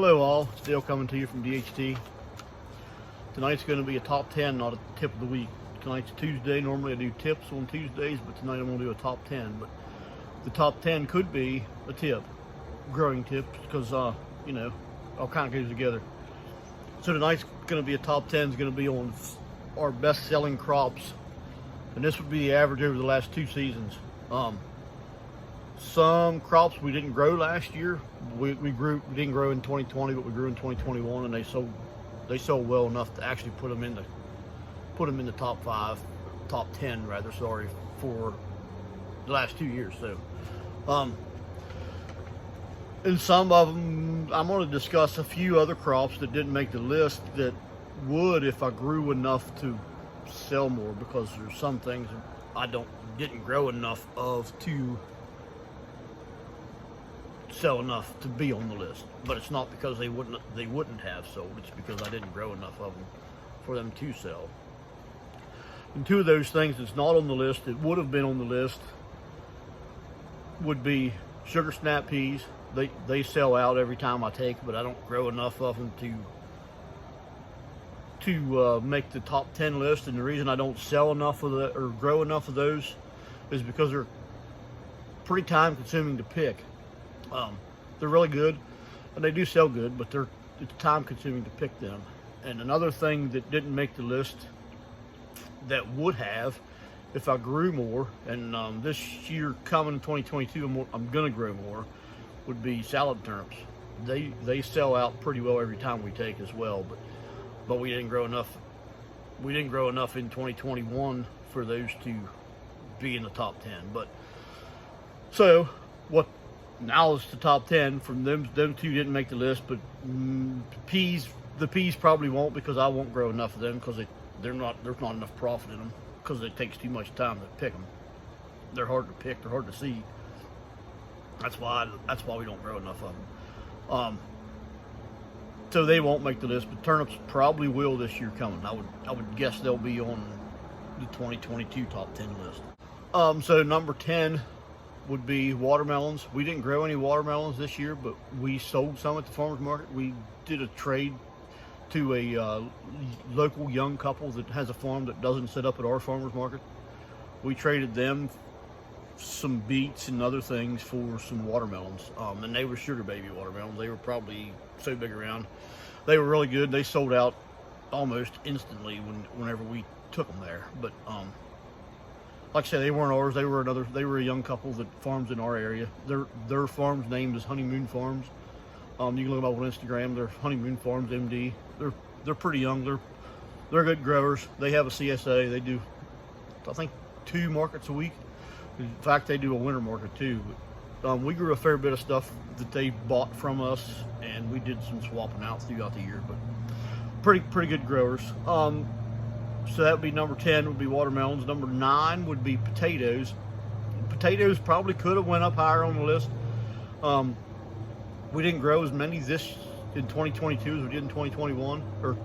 Hello all, still coming to you from DHT. Tonight's going to be a top 10, not a tip of the week. Tonight's Tuesday. Normally I do tips on Tuesdays, but tonight I'm going to do a top 10. But the top 10 could be a tip, growing tips, because, you know, all kind of goes together. So tonight's going to be a top 10, is going to be on our best selling crops. And this would be the average over the last 2 seasons. Some crops we didn't grow last year. We didn't grow in 2020, but we grew in 2021, and they sold well enough to actually put them in the top 5, top 10 rather. Sorry, for the last 2 years. So, and some of them, I'm going to discuss a few other crops that didn't make the list that would if I grew enough to sell more, because there's some things I didn't grow enough of to sell enough to be on the list. But it's not because they wouldn't have sold, it's because I didn't grow enough of them for them to sell. And 2 of those things that's not on the list that would have been on the list would be sugar snap peas. They sell out every time I take, but I don't grow enough of them to make the top 10 list. And the reason I don't sell enough of the or grow enough of those is because they're pretty time consuming to pick. They're really good and they do sell good, but it's time consuming to pick them. And another thing that didn't make the list that would have if I grew more, and this year coming in 2022 I'm gonna grow more, would be salad turnips. They sell out pretty well every time we take as well, but we didn't grow enough in 2021 for those to be in the top 10. But so what now is the top 10 from them 2 didn't make the list. But the peas probably won't, because I won't grow enough of them, because there's not enough profit in them, because it takes too much time to pick them. They're hard to pick, they're hard to see. That's why we don't grow enough of them. So they won't make the list. But turnips probably will this year coming. I would guess they'll be on the 2022 top 10 list. So number 10 would be watermelons. We didn't grow any watermelons this year, but we sold some at the farmer's market. We did a trade to a local young couple that has a farm that doesn't set up at our farmer's market. We traded them some beets and other things for some watermelons, and they were sugar baby watermelons. They were probably so big around. They were really good. They sold out almost instantly whenever we took them there. But like I said, they weren't ours. They were a young couple that farms in our area. Their farm's name is Honeymoon Farms. You can look them up on Instagram. They're Honeymoon Farms MD. They're pretty young. They're good growers. They have a CSA. They do, I think, 2 markets a week. In fact, they do a winter market too. But we grew a fair bit of stuff that they bought from us, and we did some swapping out throughout the year. But pretty good growers. So that would be number 10 would be watermelons. Number 9 would be potatoes. Potatoes probably could have went up higher on the list. We didn't grow as many in 2022 as we did in 2021, or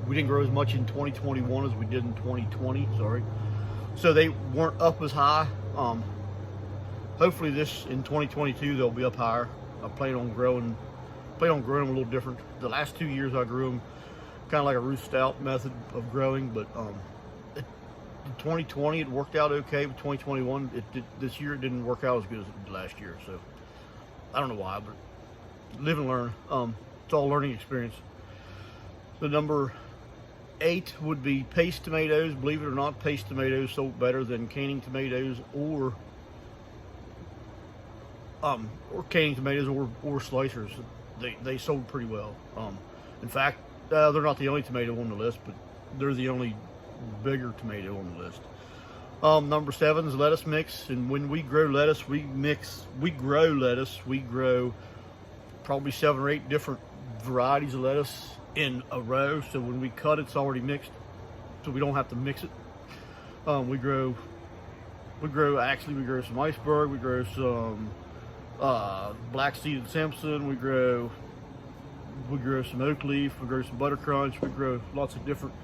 we didn't grow as much in 2021 as we did in 2020. Sorry. So they weren't up as high. Hopefully this in 2022 they'll be up higher. I plan on growing them a little different. The last 2 years I grew them kind of like a root stout method of growing, but in 2020 it worked out okay, but 2021 this year it didn't work out as good as it did last year. So I don't know why, but live and learn. It's all learning experience. The number 8 would be paste tomatoes. Believe it or not, paste tomatoes sold better than canning tomatoes or canning tomatoes or slicers. They sold pretty well. In fact, they're not the only tomato on the list, but they're the only bigger tomato on the list. Number 7 is lettuce mix. And when we grow lettuce, we grow probably 7 or 8 different varieties of lettuce in a row. So when we cut, it's already mixed, so we don't have to mix it. We grow some iceberg, we grow some black seeded Simpson, we grow some oak leaf, we grow some butter crunch, we grow lots of different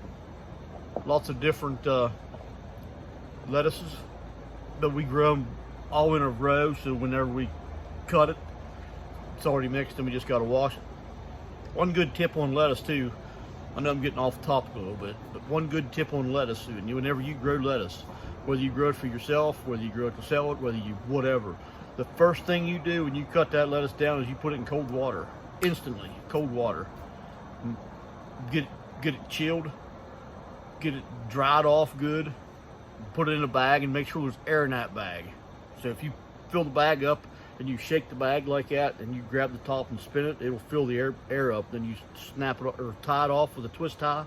lettuces, but we grow them all in a row, so whenever we cut it, it's already mixed and we just got to wash it. One good tip on lettuce too. I know I'm getting off topic a little bit, but one good tip on lettuce, and whenever you grow lettuce, whether you grow it for yourself, whether you grow it to sell it, whether you whatever, the first thing you do when you cut that lettuce down is you put it in cold water, instantly, cold water. Get it chilled, get it dried off good, put it in a bag, and make sure there's air in that bag. So if you fill the bag up and you shake the bag like that, and you grab the top and spin it, it'll fill the air up. Then you snap it or tie it off with a twist tie,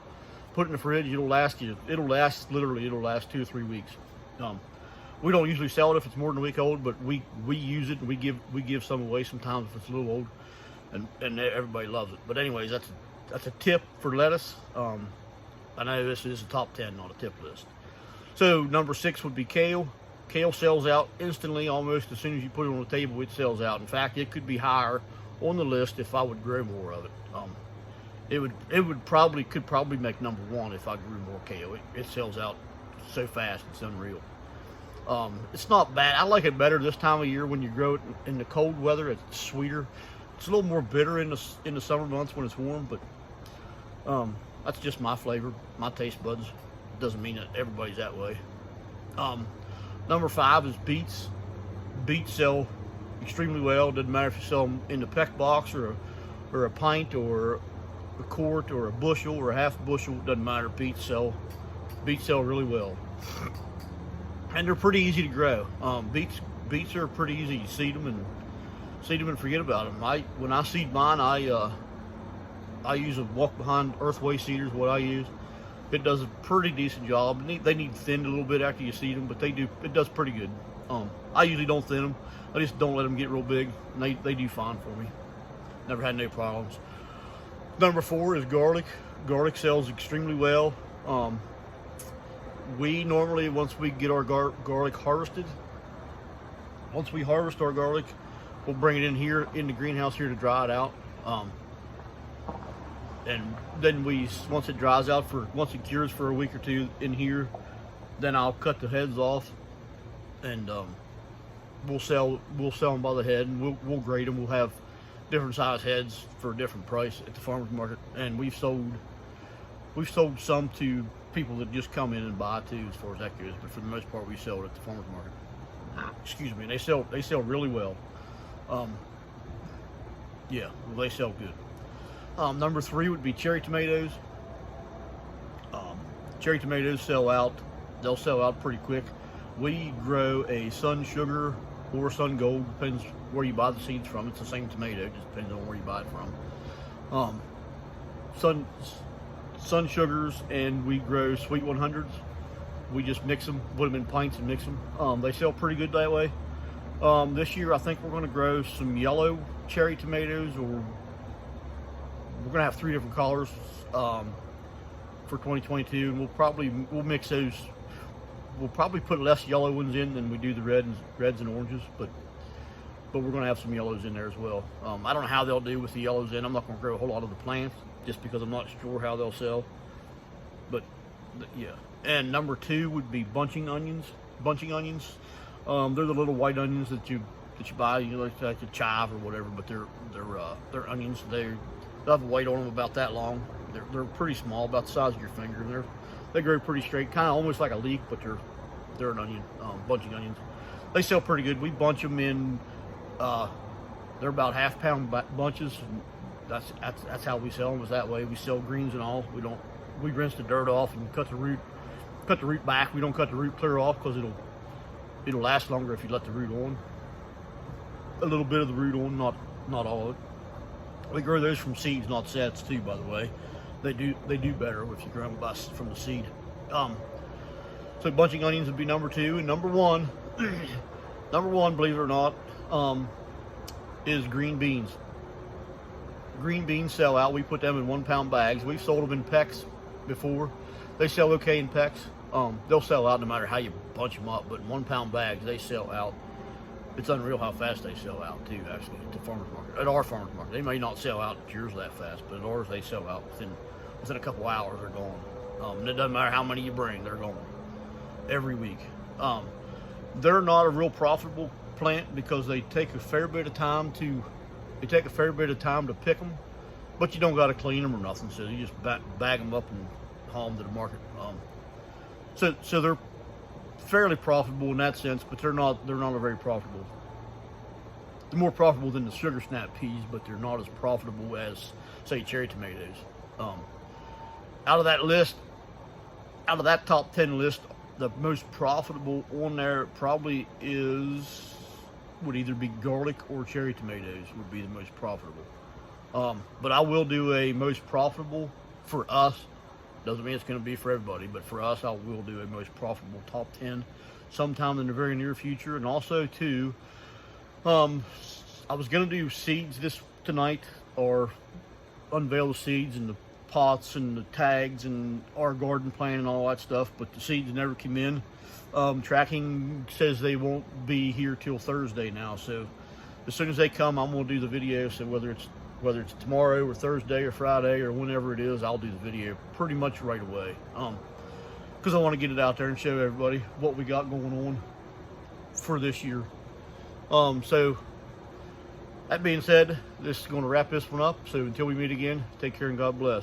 put it in the fridge. It'll last 2 or 3 weeks. We don't usually sell it if it's more than a week old, but we use it, and we give some away sometimes if it's a little old, and everybody loves it. But anyways, that's a tip for lettuce. I know this is a top 10 on a tip list. So number 6 would be kale. Kale sells out instantly, almost as soon as you put it on the table. It sells out. In fact, it could be higher on the list if I would grow more of it. It could probably make number 1 if I grew more kale. It sells out so fast, it's unreal. It's not bad. I like it better this time of year when you grow it in the cold weather. It's sweeter. It's a little more bitter in the summer months when it's warm, but that's just my flavor, my taste buds. It doesn't mean that everybody's that way. Number 5 is beets. Beets sell extremely well. It doesn't matter if you sell them in the peck box or a pint or a quart or a bushel or a half bushel. It doesn't matter. Beets sell really well, and they're pretty easy to grow. Beets are pretty easy. You seed them and forget about them. When I seed mine, I use a walk behind earthway seeder is what I use. It does a pretty decent job. They need thinned a little bit after you seed them, but it does pretty good. I usually don't thin them. I just don't let them get real big, and they do fine for me. Never had no problems. Number 4 is garlic. Garlic sells extremely well. We normally, once we get our garlic harvested, once we harvest our garlic, we'll bring it in here in the greenhouse here to dry it out. And then once it dries out, once it cures for a week or 2 in here, then I'll cut the heads off, and we'll sell them by the head, and we'll grade them. We'll have different size heads for a different price at the farmer's market, and we've sold some to people that just come in and buy too, as far as that goes. But for the most part, we sell it at the farmer's market. Excuse me, and they sell really well. Yeah, they sell good. Number 3 would be cherry tomatoes. Cherry tomatoes sell out. They'll sell out pretty quick. We grow a Sun Sugar or Sun Gold, depends where you buy the seeds from. It's the same tomato, just depends on where you buy it from. Sun Sugars, and we grow Sweet 100s. We just mix them, put them in pints and mix them. They sell pretty good that way. This year, I think we're going to grow some yellow cherry tomatoes, or we're going to have 3 different colors for 2022, and we'll mix those. We'll probably put less yellow ones in than we do the reds and oranges, but we're going to have some yellows in there as well. I don't know how they'll do with the yellows in. I'm not going to grow a whole lot of the plants just because I'm not sure how they'll sell. But yeah. And number 2 would be bunching onions. Bunching onions. They're the little white onions that you buy, like a chive or whatever, but they're onions. They have a weight on them about that long. They're pretty small, about the size of your finger, and they grow pretty straight, kind of almost like a leek, but they're an onion. Bunching onions. They sell pretty good. We bunch them in. They're about half-pound bunches. And that's how we sell them. Is that way. We sell greens and all. We rinse the dirt off and cut the root back. We don't cut the root clear off because it'll last longer if you let the root on. A little bit of the root on, not all of it. We grow those from seeds, not sets too, by the way. They do better if you grow them from the seed. So bunching onions would be number 2, and number 1, believe it or not, is green beans. Green beans sell out. We put them in 1-pound bags. We've sold them in pecks before. They sell okay in pecks. They'll sell out no matter how you bunch them up, but in 1-pound bags, they sell out. It's unreal how fast they sell out too, actually, at the farmer's market. At our farmer's market. They may not sell out at yours that fast, but at ours they sell out within a couple hours. They're gone. And it doesn't matter how many you bring, they're gone every week. They're not a real profitable plant because they take a fair bit of time to pick them, but you don't got to clean them or nothing. So you just bag them up and haul them to the market. So they're fairly profitable in that sense, but they're not a very profitable. They're more profitable than the sugar snap peas, but they're not as profitable as, say, cherry tomatoes. Out of that top 10 list, the most profitable on there probably would either be garlic or cherry tomatoes would be the most profitable. But I will do a most profitable for us. Doesn't mean it's going to be for everybody, but for us, I will do a most profitable top 10 sometime in the very near future. And also, too, I was going to do seeds tonight, or unveil the seeds and the pots and the tags and our garden plan and all that stuff, but the seeds never came in. Tracking says they won't be here till Thursday now, so as soon as they come, I'm going to do the video. So whether it's tomorrow or Thursday or Friday or whenever it is, I'll do the video pretty much right away, because I want to get it out there and show everybody what we got going on for this year. So that being said, this is going to wrap this one up. So until we meet again, take care and God bless.